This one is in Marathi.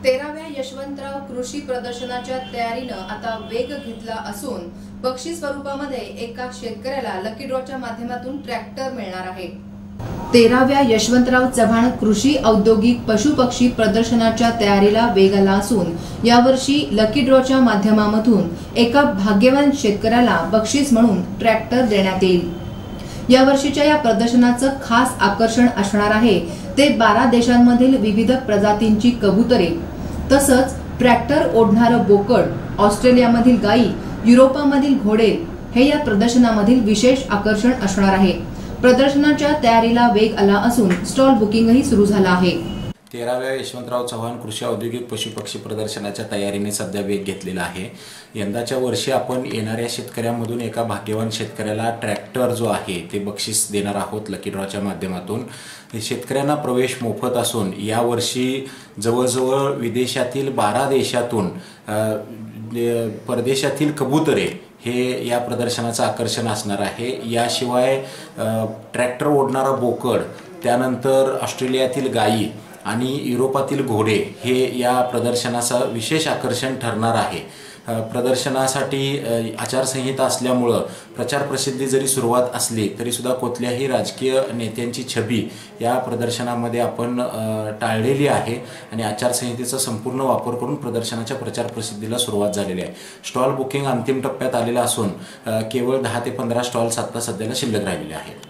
13व्या यशवंतराव कृषी प्रदर्शनाच्या तयारीनं आता वेग घेतला असून बक्षीस स्वरूपामध्ये एका शेतकऱ्याला लकी ड्रॉच्या माध्यमातून ट्रॅक्टर मिळणार आहे। 13व्या यशवंतराव चव्हाण कृषी औद्योगिक पशुपक्षी प्रदर्शनाच्या तयारीला वेग आला असून यावर्षी लकी ड्रॉच्या माध्यमातून एका भाग्यवान शेतकऱ्याला बक्षीस म्हणून ट्रॅक्टर देण्यात येईल। या वर्षीच्या या प्रदर्शनाचं खास आकर्षण असणार आहे ते 12 देशांमधील विविध प्रजातींची कबुतरे, तसंच ट्रॅक्टर ओढणारं बोकड, ऑस्ट्रेलियामधील गायी, युरोपामधील घोडे हे या प्रदर्शनामधील विशेष आकर्षण असणार आहे। प्रदर्शनाच्या तयारीला वेग आला असून स्टॉल बुकिंगही सुरू झालं आहे। 13व्या यशवंतराव चव्हाण कृषी औद्योगिक पशुपक्षी प्रदर्शनाच्या तयारीने सध्या वेग घेतलेला आहे। यंदाच्या वर्षी आपण येणाऱ्या शेतकऱ्यांमधून एका भाग्यवान शेतकऱ्याला ट्रॅक्टर जो आहे ते बक्षीस देणार आहोत लकी ड्रॉच्या माध्यमातून। शेतकऱ्यांना प्रवेश मोफत असून यावर्षी जवळजवळ विदेशातील 12 देशातून परदेशातील कबुतरे हे या प्रदर्शनाचं आकर्षण असणार आहे। याशिवाय ट्रॅक्टर ओढणारा बोकड, त्यानंतर ऑस्ट्रेलियातील गायी आणि युरोपातील घोडे हे या प्रदर्शनाचं विशेष आकर्षण ठरणार आहे। प्रदर्शनासाठी आचारसंहिता असल्यामुळं प्रचार प्रसिद्धी जरी सुरुवात असली तरी सुद्धा कुठल्याही राजकीय नेत्यांची छबी या प्रदर्शनामध्ये आपण टाळलेली आहे आणि आचारसंहितेचा संपूर्ण वापर करून प्रदर्शनाच्या प्रचार प्रसिद्धीला सुरुवात झालेली आहे। स्टॉल बुकिंग अंतिम टप्प्यात आलेला असून केवळ 10 ते 15 स्टॉल्स आता सध्याला शिल्लक राहिलेले आहेत।